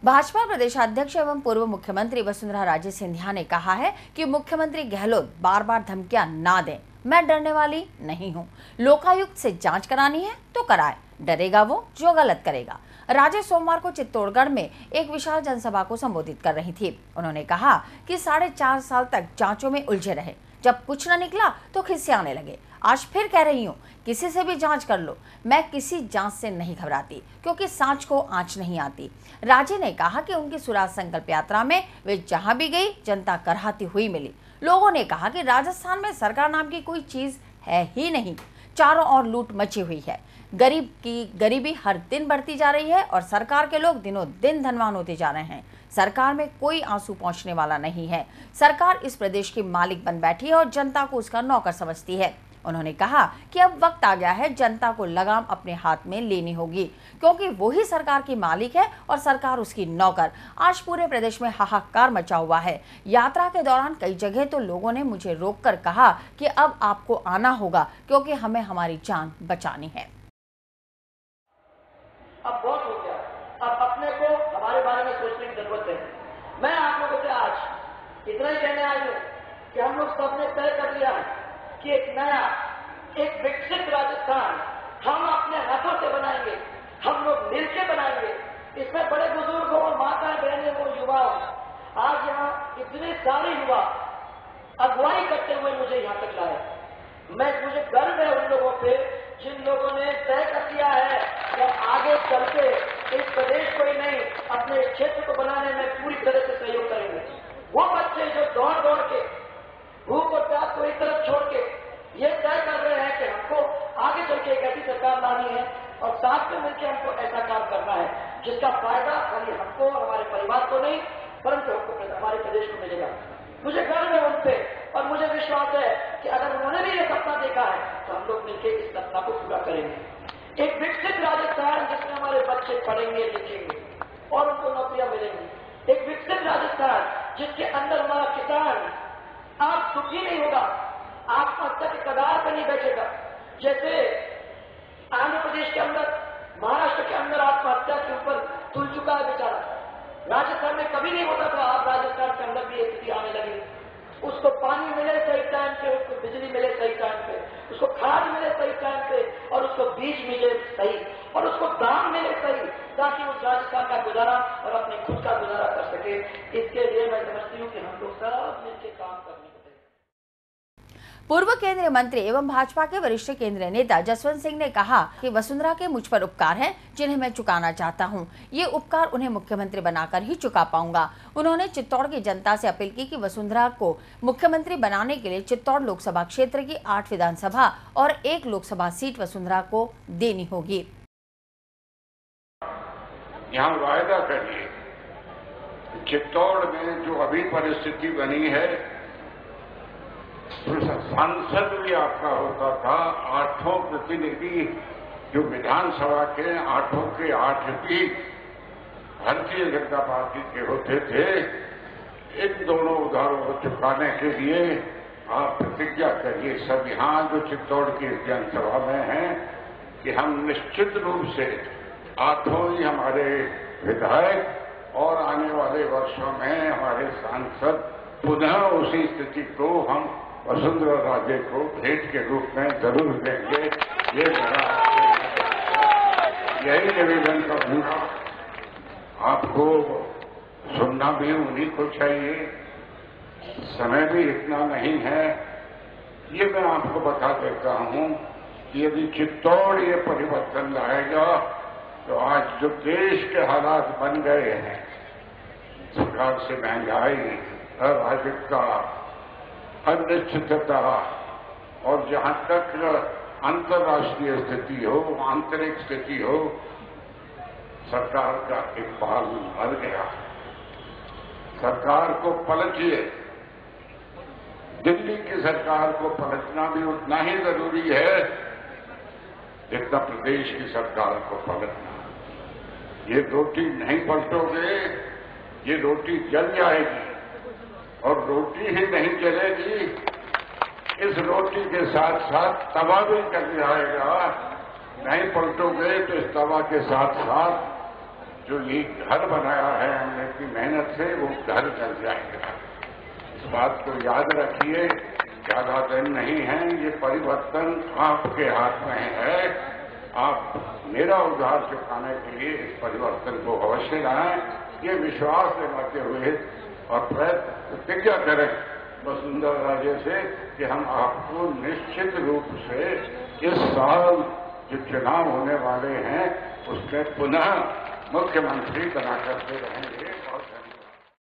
भाजपा प्रदेशाध्यक्ष एवं पूर्व मुख्यमंत्री वसुंधरा राजे सिंधिया ने कहा है कि मुख्यमंत्री गहलोत बार बार धमकियां ना दें। मैं डरने वाली नहीं हूं। लोकायुक्त से जांच करानी है तो कराए, डरेगा वो जो गलत करेगा। राजे सोमवार को चित्तौड़गढ़ में एक विशाल जनसभा को संबोधित कर रही थी। उन्होंने कहा कि 4.5 साल तक जांचों में उलझे रहे, जब कुछ न निकला तो खिसियाने लगे। आज फिर कह रही हूँ, किसी से भी जांच कर लो, मैं किसी जांच से नहीं घबराती, क्योंकि सांच को आंच नहीं आती। राजे ने कहा कि उनकी स्वराज संकल्प यात्रा में वे जहां भी गई जनता करहाती हुई मिली। लोगों ने कहा कि राजस्थान में सरकार नाम की कोई चीज है ही नहीं, चारों ओर लूट मची हुई है, गरीबी हर दिन बढ़ती जा रही है और सरकार के लोग दिनों दिन धनवान होते जा रहे हैं। सरकार में कोई आंसू पहुंचने वाला नहीं है। सरकार इस प्रदेश की मालिक बन बैठी है और जनता को उसका नौकर समझती है। उन्होंने कहा कि अब वक्त आ गया है, जनता को लगाम अपने हाथ में लेनी होगी, क्योंकि वो ही सरकार की मालिक है और सरकार उसकी नौकर। आज पूरे प्रदेश में हाहाकार मचा हुआ है। यात्रा के दौरान कई जगह तो लोगों ने मुझे रोककर कहा कि अब आपको आना होगा, क्योंकि हमें हमारी जान बचानी है। अब बहुत हो गया, अब अपने को हमारे बारे में सोचने की जरूरत है। मैं आप लोगों से आज इतना ही कहने आई हूँ कि हम लोग सबने तय कर लिया है कि एक नया, एक विकसित राजस्थान हम अपने हाथों से बनाएंगे, हम लोग मिलकर बनाएंगे। इसमें बड़े बुजुर्ग हो, माताएं बहनें हो, युवा हो। आज यहाँ इतने सारे युवा अगुवाई करते हुए मुझे यहाँ तक लाए। मुझे गर्व है उन लोगों पे जिन लोगों ने तय कर दिया है कि आगे चल के इस प्रदेश को ही नहीं, अपने क्षेत्र को बनाने में पूरी तरह से सहयोग करेंगे। वो बच्चे जो दौड़ दौड़ के भूख और प्यास को एक तरफ छोड़ के ये तय कर रहे हैं कि हमको आगे चल के एक ऐसी सरकार लानी है और साथ में मिलकर हमको ऐसा काम करना है जिसका फायदा खाली हमको और हमारे परिवार को नहीं, परंतु हमको हमारे प्रदेश को मिलेगा। मुझे गर्व है उन पे और मुझे विश्वास है कि अगर उन्होंने भी ये सपना देखा है तो हम लोग मिलकर इस सपना को पूरा करेंगे। एक विकसित राजस्थान जिसमें हमारे बच्चे पढ़ेंगे लिखेंगे और उनको नौकरियां मिलेंगी। एक विकसित राजस्थान जिसके अंदर हमारा किसान आज दुखी नहीं होगा, आत्महत्या के कगार पर नहीं बैठेगा। जैसे आंध्र प्रदेश के अंदर, महाराष्ट्र के अंदर आत्महत्या के ऊपर तुल चुका है बेचारा, राजस्थान में कभी नहीं होता था। आप राजस्थान के अंदर भी एक स्थिति आने लगी। उसको पानी मिले सही टाइम पे, उसको बिजली मिले सही टाइम पे, उसको खाद मिले सही टाइम पे और उसको बीज मिले सही और उसको दाम मिले सही, ताकि उस राजस्थान का गुजारा और अपने खुद का गुजारा कर सके। इसके लिए मैं समझती हूँ कि हम लोग सब मिलकर काम करने को। पूर्व केंद्रीय मंत्री एवं भाजपा के वरिष्ठ केंद्रीय नेता जसवंत सिंह ने कहा कि वसुंधरा के मुझ पर उपकार हैं, जिन्हें मैं चुकाना चाहता हूं। ये उपकार उन्हें मुख्यमंत्री बनाकर ही चुका पाऊंगा। उन्होंने चित्तौड़ की जनता से अपील की कि वसुंधरा को मुख्यमंत्री बनाने के लिए चित्तौड़ लोकसभा क्षेत्र की 8 विधानसभा और 1 लोकसभा सीट वसुंधरा को देनी होगी। यहाँ वायदा करिए, चित्तौड़ में जो अभी परिस्थिति बनी है, सांसद भी आपका होता था, 8 प्रतिनिधि जो विधानसभा के 8 के 8 भी भारतीय जनता पार्टी के होते थे। इन दोनों उधारों को चुकाने के लिए आप प्रतिज्ञा करिए सब यहाँ जो चित्तौड़ की जनसभा में हैं कि हम निश्चित रूप से 8 ही हमारे विधायक और आने वाले वर्षों में हमारे सांसद पुनः उसी स्थिति को हम वसुंधरा राजे को भेंट के रूप में जरूर देंगे। ये मेरा यही निवेदन करूंगा। आपको सुनना भी उन्हीं को चाहिए, समय भी इतना नहीं है। ये मैं आपको बता देता हूं कि यदि चित्तौड़ ये परिवर्तन लाएगा तो आज जो देश के हालात बन गए हैं, सरकार से महंगाई, अराजकता, अनिश्चितता और जहां तक अंतर्राष्ट्रीय स्थिति हो, आंतरिक स्थिति हो, सरकार का इकबाल बढ़ गया। सरकार को पलटिए। दिल्ली की सरकार को पलटना भी उतना ही जरूरी है जितना प्रदेश की सरकार को पलटना। ये रोटी नहीं पलटोगे, ये रोटी जल जाएगी और रोटी ही नहीं चलेगी, इस रोटी के साथ साथ तवा भी जल जाएगा। नहीं पलटोगे तो इस तवा के साथ साथ जो ये घर बनाया है हमने की मेहनत से, वो घर चल जाएगा। इस बात को याद रखिए, ज्यादा दिन नहीं है, ये परिवर्तन आपके हाथ में है। आप मेरा उधार चुकाने के लिए इस परिवर्तन को अवश्य लाएं, ये विश्वास दिलाते हुए और प्रतिज्ञा करें वसुंधरा राजे से कि हम आपको निश्चित रूप से इस साल जो चुनाव होने वाले हैं उसमें पुनः मुख्यमंत्री बना करते रहेंगे।